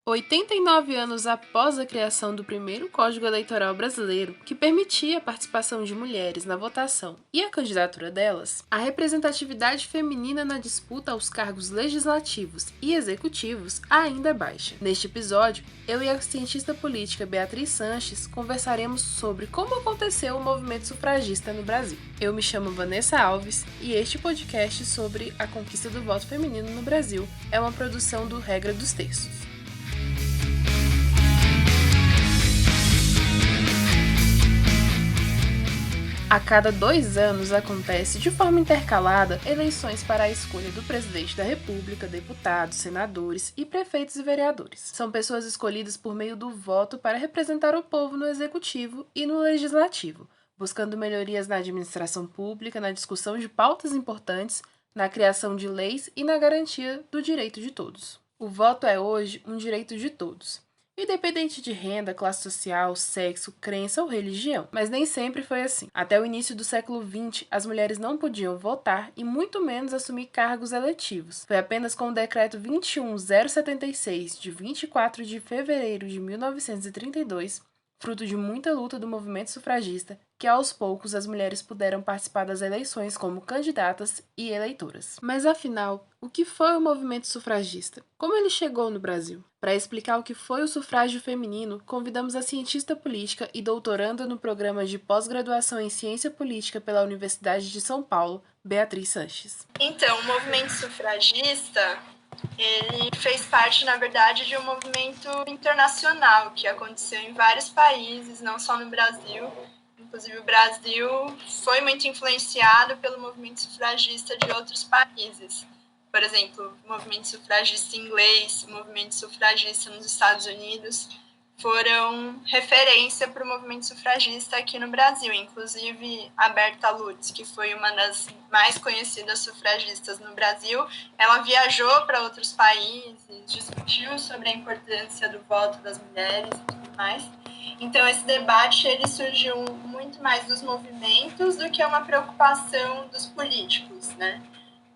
89 anos após a criação do primeiro Código Eleitoral brasileiro, que permitia a participação de mulheres na votação e a candidatura delas, a representatividade feminina na disputa aos cargos legislativos e executivos ainda é baixa. Neste episódio, eu e a cientista política Beatriz Sanches conversaremos sobre como aconteceu o movimento sufragista no Brasil. Eu me chamo Vanessa Alves e este podcast sobre a conquista do voto feminino no Brasil é uma produção do Regra dos Terços. A cada 2 anos acontece, de forma intercalada, eleições para a escolha do presidente da República, deputados, senadores e prefeitos e vereadores. São pessoas escolhidas por meio do voto para representar o povo no executivo e no legislativo, buscando melhorias na administração pública, na discussão de pautas importantes, na criação de leis e na garantia do direito de todos. O voto é hoje um direito de todos, independente de renda, classe social, sexo, crença ou religião. Mas nem sempre foi assim. Até o início do século XX, as mulheres não podiam votar e muito menos assumir cargos eletivos. Foi apenas com o Decreto 21076, de 24 de fevereiro de 1932, fruto de muita luta do movimento sufragista, que aos poucos as mulheres puderam participar das eleições como candidatas e eleitoras. Mas afinal, o que foi o movimento sufragista? Como ele chegou no Brasil? Para explicar o que foi o sufrágio feminino, convidamos a cientista política e doutoranda no programa de pós-graduação em ciência política pela Universidade de São Paulo, Beatriz Sanches. Então, o movimento sufragista, ele fez parte, na verdade, de um movimento internacional que aconteceu em vários países, não só no Brasil. Inclusive, o Brasil foi muito influenciado pelo movimento sufragista de outros países. Por exemplo, o movimento sufragista inglês, o movimento sufragista nos Estados Unidos foram referência para o movimento sufragista aqui no Brasil. Inclusive, a Berta Lutz, que foi uma das mais conhecidas sufragistas no Brasil, ela viajou para outros países, discutiu sobre a importância do voto das mulheres e tudo mais. Então, esse debate ele surgiu muito mais dos movimentos do que uma preocupação dos políticos, né?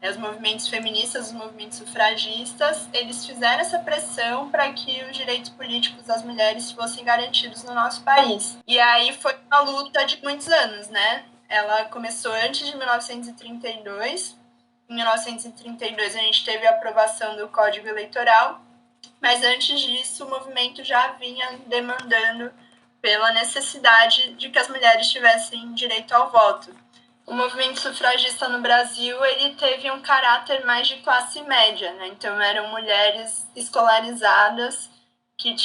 Os movimentos feministas, os movimentos sufragistas, eles fizeram essa pressão para que os direitos políticos das mulheres fossem garantidos no nosso país. E aí foi uma luta de muitos anos, né? Ela começou antes de 1932. Em 1932 a gente teve a aprovação do Código Eleitoral, mas antes disso o movimento já vinha demandando pela necessidade de que as mulheres tivessem direito ao voto. O movimento sufragista no Brasil ele teve um caráter mais de classe média, né? Então eram mulheres escolarizadas que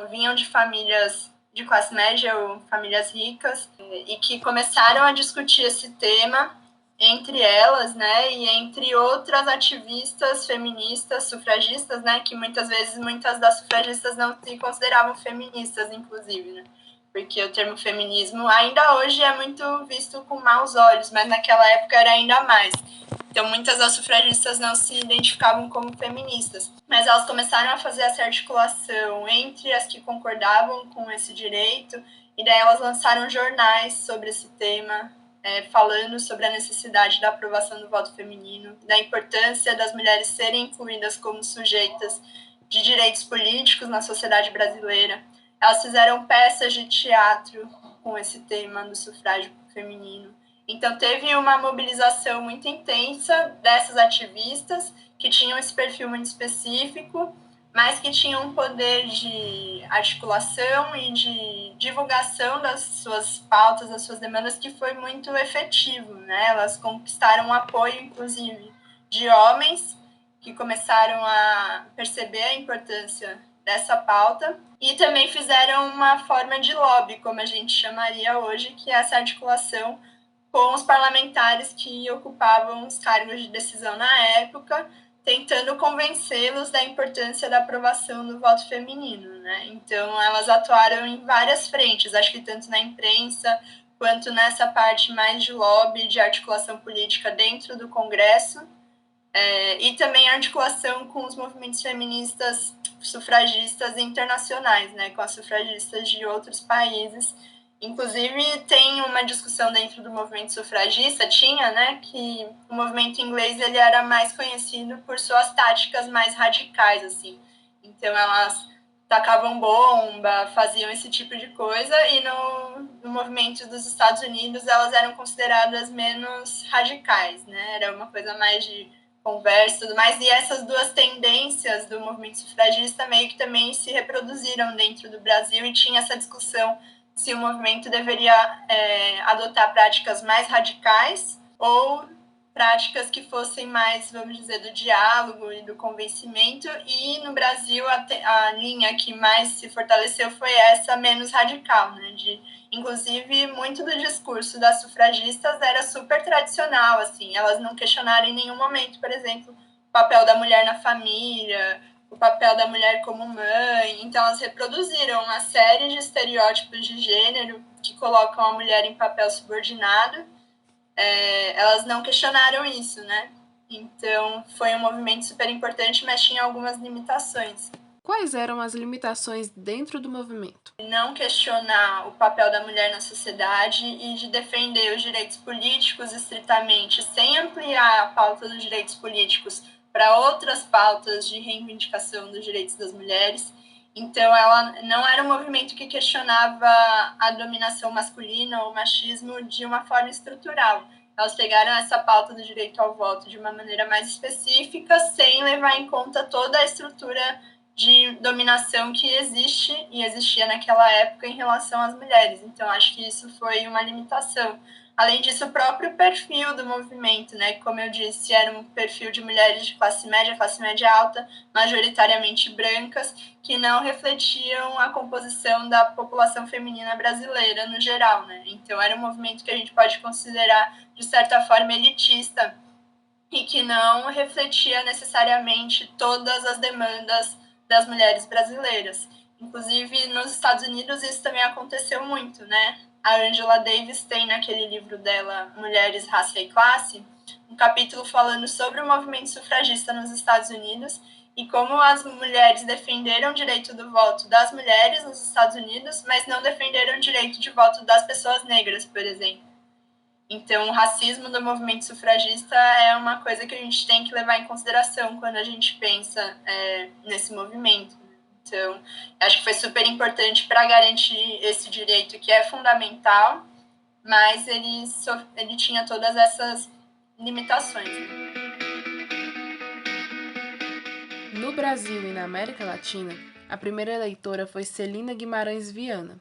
vinham de famílias de classe média ou famílias ricas e que começaram a discutir esse tema entre elas, né? E entre outras ativistas feministas, sufragistas, né? Que muitas das sufragistas não se consideravam feministas, inclusive, né? Porque o termo feminismo ainda hoje é muito visto com maus olhos, mas naquela época era ainda mais. Então, muitas das sufragistas não se identificavam como feministas, mas elas começaram a fazer essa articulação entre as que concordavam com esse direito, e daí elas lançaram jornais sobre esse tema, falando sobre a necessidade da aprovação do voto feminino, da importância das mulheres serem incluídas como sujeitas de direitos políticos na sociedade brasileira. Elas fizeram peças de teatro com esse tema do sufrágio feminino. Então, teve uma mobilização muito intensa dessas ativistas que tinham esse perfil muito específico, mas que tinham um poder de articulação e de divulgação das suas pautas, das suas demandas, que foi muito efetivo, né? Elas conquistaram o apoio, inclusive, de homens que começaram a perceber a importância dessa pauta e também fizeram uma forma de lobby, como a gente chamaria hoje, que é essa articulação com os parlamentares que ocupavam os cargos de decisão na época, tentando convencê-los da importância da aprovação do voto feminino, né? Então, elas atuaram em várias frentes, acho que tanto na imprensa quanto nessa parte mais de lobby, de articulação política dentro do Congresso, e também a articulação com os movimentos feministas sufragistas internacionais, né, com as sufragistas de outros países. Inclusive, tem uma discussão dentro do movimento sufragista, né, que o movimento inglês ele era mais conhecido por suas táticas mais radicais, assim. Então, elas tacavam bomba, faziam esse tipo de coisa, e no movimento dos Estados Unidos elas eram consideradas menos radicais, né? Era uma coisa mais de conversa e tudo mais, e essas duas tendências do movimento sufragista meio que também se reproduziram dentro do Brasil, e tinha essa discussão se o movimento deveria adotar práticas mais radicais ou práticas que fossem mais, vamos dizer, do diálogo e do convencimento, e no Brasil a linha que mais se fortaleceu foi essa menos radical, né? Inclusive, muito do discurso das sufragistas era super tradicional, assim, elas não questionaram em nenhum momento, por exemplo, o papel da mulher na família, o papel da mulher como mãe, então elas reproduziram uma série de estereótipos de gênero que colocam a mulher em papel subordinado. Elas não questionaram isso, né? Então, foi um movimento super importante, mas tinha algumas limitações. Quais eram as limitações dentro do movimento? Não questionar o papel da mulher na sociedade e de defender os direitos políticos estritamente, sem ampliar a pauta dos direitos políticos para outras pautas de reivindicação dos direitos das mulheres. Então, ela não era um movimento que questionava a dominação masculina ou o machismo de uma forma estrutural. Elas pegaram essa pauta do direito ao voto de uma maneira mais específica, sem levar em conta toda a estrutura de dominação que existe e existia naquela época em relação às mulheres. Então, acho que isso foi uma limitação. Além disso, o próprio perfil do movimento, né? Como eu disse, era um perfil de mulheres de classe média alta, majoritariamente brancas, que não refletiam a composição da população feminina brasileira no geral, né? Então, era um movimento que a gente pode considerar, de certa forma, elitista e que não refletia necessariamente todas as demandas das mulheres brasileiras. Inclusive, nos Estados Unidos, isso também aconteceu muito, né? A Angela Davis tem naquele livro dela, Mulheres, Raça e Classe, um capítulo falando sobre o movimento sufragista nos Estados Unidos e como as mulheres defenderam o direito do voto das mulheres nos Estados Unidos, mas não defenderam o direito de voto das pessoas negras, por exemplo. Então, o racismo do movimento sufragista é uma coisa que a gente tem que levar em consideração quando a gente pensa nesse movimento. Então, acho que foi super importante para garantir esse direito que é fundamental, mas ele tinha todas essas limitações. No Brasil e na América Latina, a primeira eleitora foi Celina Guimarães Viana,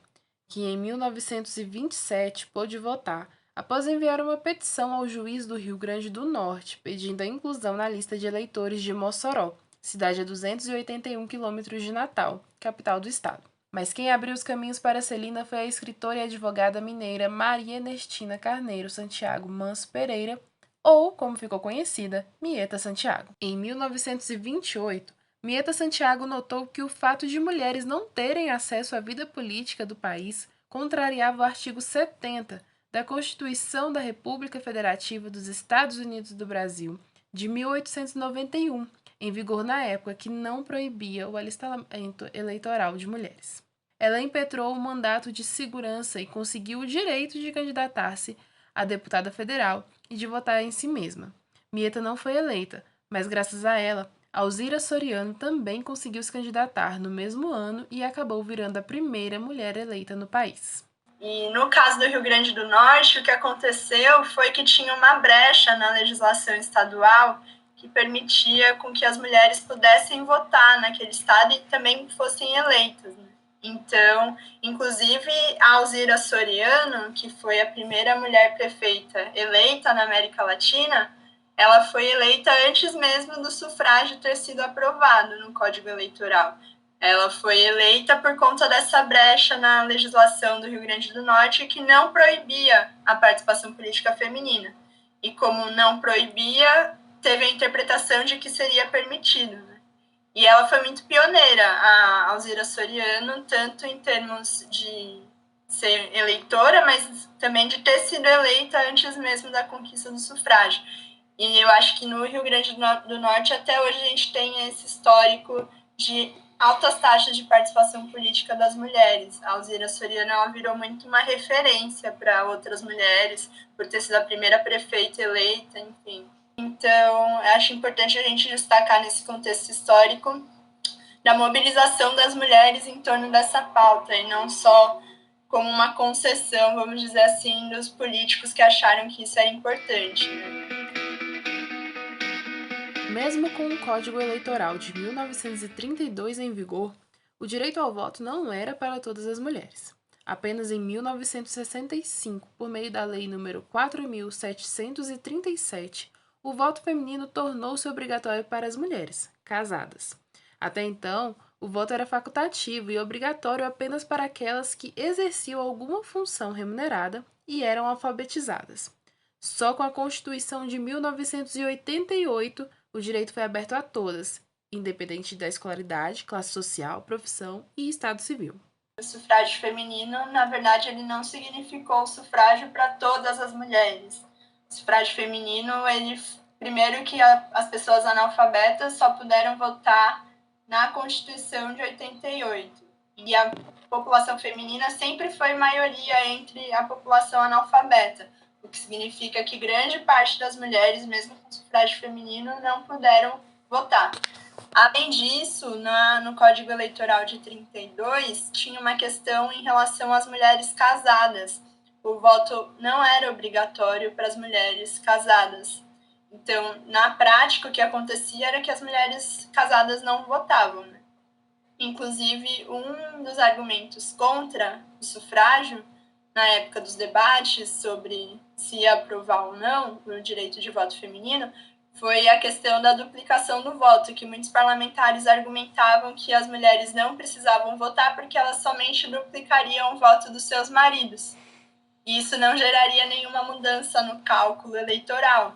que em 1927 pôde votar após enviar uma petição ao juiz do Rio Grande do Norte pedindo a inclusão na lista de eleitores de Mossoró, cidade a 281 quilômetros de Natal, capital do estado. Mas quem abriu os caminhos para Celina foi a escritora e advogada mineira Maria Ernestina Carneiro Santiago Manso Pereira, ou, como ficou conhecida, Mieta Santiago. Em 1928, Mieta Santiago notou que o fato de mulheres não terem acesso à vida política do país contrariava o artigo 70 da Constituição da República Federativa dos Estados Unidos do Brasil, de 1891, em vigor na época, que não proibia o alistamento eleitoral de mulheres. Ela impetrou o mandato de segurança e conseguiu o direito de candidatar-se a deputada federal e de votar em si mesma. Mieta não foi eleita, mas graças a ela, Alzira Soriano também conseguiu se candidatar no mesmo ano e acabou virando a primeira mulher eleita no país. E no caso do Rio Grande do Norte, o que aconteceu foi que tinha uma brecha na legislação estadual que permitia com que as mulheres pudessem votar naquele estado e também fossem eleitas. Então, inclusive, a Alzira Soriano, que foi a primeira mulher prefeita eleita na América Latina, ela foi eleita antes mesmo do sufrágio ter sido aprovado no Código Eleitoral. Ela foi eleita por conta dessa brecha na legislação do Rio Grande do Norte que não proibia a participação política feminina. E como não proibia, teve a interpretação de que seria permitido, né? E ela foi muito pioneira, a Alzira Soriano, tanto em termos de ser eleitora, mas também de ter sido eleita antes mesmo da conquista do sufrágio. E eu acho que no Rio Grande do Norte, até hoje, a gente tem esse histórico de altas taxas de participação política das mulheres. A Alzira Soriano, ela virou muito uma referência para outras mulheres, por ter sido a primeira prefeita eleita, enfim. Então, acho importante a gente destacar nesse contexto histórico da mobilização das mulheres em torno dessa pauta, e não só como uma concessão, vamos dizer assim, dos políticos que acharam que isso era importante, né? Mesmo com o Código Eleitoral de 1932 em vigor, o direito ao voto não era para todas as mulheres. Apenas em 1965, por meio da Lei nº 4.737, o voto feminino tornou-se obrigatório para as mulheres casadas. Até então, o voto era facultativo e obrigatório apenas para aquelas que exerciam alguma função remunerada e eram alfabetizadas. Só com a Constituição de 1988, o direito foi aberto a todas, independente da escolaridade, classe social, profissão e estado civil. O sufrágio feminino, na verdade, ele não significou o sufrágio para todas as mulheres. O sufrágio feminino, ele, primeiro que as pessoas analfabetas só puderam votar na Constituição de 88. E a população feminina sempre foi maioria entre a população analfabeta, o que significa que grande parte das mulheres, mesmo com sufrágio feminino, não puderam votar. Além disso, no Código Eleitoral de 32, tinha uma questão em relação às mulheres casadas. O voto não era obrigatório para as mulheres casadas. Então, na prática, o que acontecia era que as mulheres casadas não votavam, né? Inclusive, um dos argumentos contra o sufrágio, na época dos debates sobre se ia aprovar ou não o direito de voto feminino, foi a questão da duplicação do voto, que muitos parlamentares argumentavam que as mulheres não precisavam votar porque elas somente duplicariam o voto dos seus maridos. E isso não geraria nenhuma mudança no cálculo eleitoral.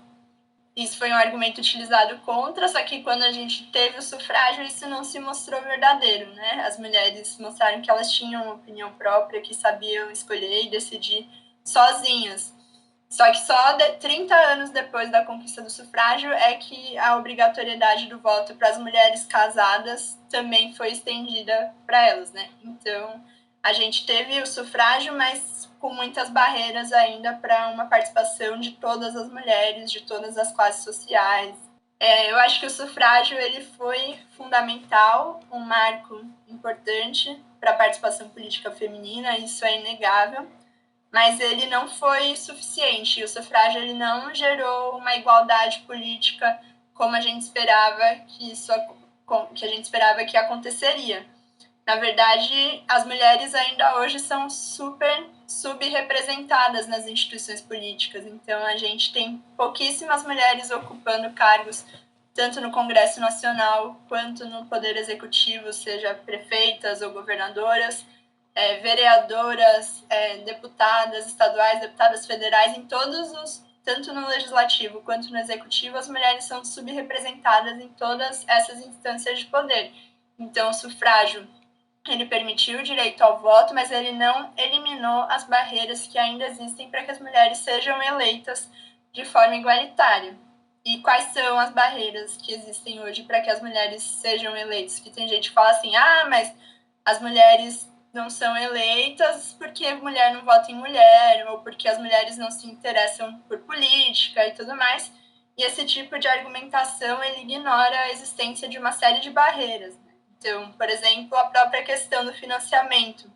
Isso foi um argumento utilizado contra, só que quando a gente teve o sufrágio, isso não se mostrou verdadeiro, né? As mulheres mostraram que elas tinham uma opinião própria, que sabiam escolher e decidir sozinhas. Só que só 30 anos depois da conquista do sufrágio é que a obrigatoriedade do voto para as mulheres casadas também foi estendida para elas, né? Então, a gente teve o sufrágio, mas com muitas barreiras ainda para uma participação de todas as mulheres, de todas as classes sociais. Eu acho que o sufrágio ele foi fundamental, um marco importante para a participação política feminina, isso é inegável, mas ele não foi suficiente. O sufrágio ele não gerou uma igualdade política como a gente esperava que a gente esperava que aconteceria. Na verdade, as mulheres ainda hoje são super subrepresentadas nas instituições políticas. Então, a gente tem pouquíssimas mulheres ocupando cargos, tanto no Congresso Nacional quanto no Poder Executivo, seja prefeitas ou governadoras, vereadoras, deputadas estaduais, deputadas federais, tanto no Legislativo quanto no Executivo, as mulheres são subrepresentadas em todas essas instâncias de poder. Então, o sufrágio ele permitiu o direito ao voto, mas ele não eliminou as barreiras que ainda existem para que as mulheres sejam eleitas de forma igualitária. E quais são as barreiras que existem hoje para que as mulheres sejam eleitas? Que tem gente que fala assim, mas as mulheres não são eleitas porque mulher não vota em mulher, ou porque as mulheres não se interessam por política e tudo mais. E esse tipo de argumentação, ele ignora a existência de uma série de barreiras. Então, por exemplo, a própria questão do financiamento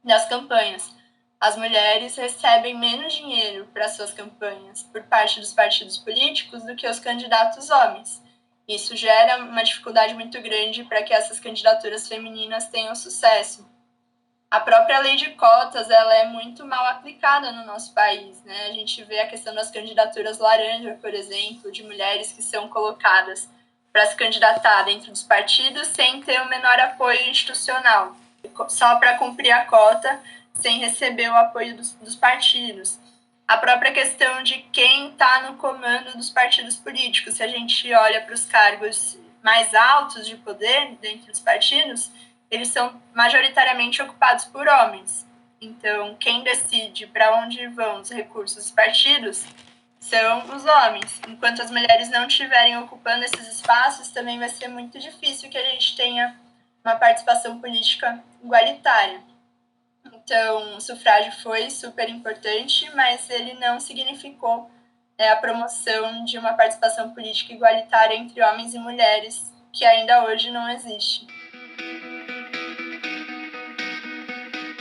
das campanhas. As mulheres recebem menos dinheiro para suas campanhas por parte dos partidos políticos do que os candidatos homens. Isso gera uma dificuldade muito grande para que essas candidaturas femininas tenham sucesso. A própria lei de cotas ela é muito mal aplicada no nosso país, né? A gente vê a questão das candidaturas laranja, por exemplo, de mulheres que são colocadas para se candidatar dentro dos partidos sem ter o menor apoio institucional, só para cumprir a cota, sem receber o apoio dos partidos. A própria questão de quem está no comando dos partidos políticos, se a gente olha para os cargos mais altos de poder dentro dos partidos, eles são majoritariamente ocupados por homens. Então, quem decide para onde vão os recursos dos partidos são os homens. Enquanto as mulheres não estiverem ocupando esses espaços, também vai ser muito difícil que a gente tenha uma participação política igualitária. Então, o sufrágio foi super importante, mas ele não significou a promoção de uma participação política igualitária entre homens e mulheres, que ainda hoje não existe.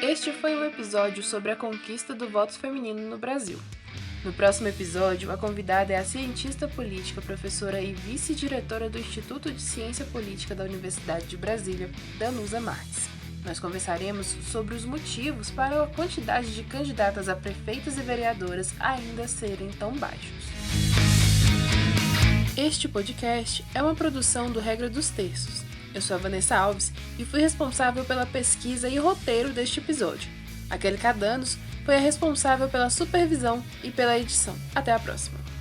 Este foi um episódio sobre a conquista do voto feminino no Brasil. No próximo episódio, a convidada é a cientista política, professora e vice-diretora do Instituto de Ciência Política da Universidade de Brasília, Danusa Marques. Nós conversaremos sobre os motivos para a quantidade de candidatas a prefeitas e vereadoras ainda serem tão baixos. Este podcast é uma produção do Regra dos Terços. Eu sou a Vanessa Alves e fui responsável pela pesquisa e roteiro deste episódio. A Kelly Cadanos foi a responsável pela supervisão e pela edição. Até a próxima!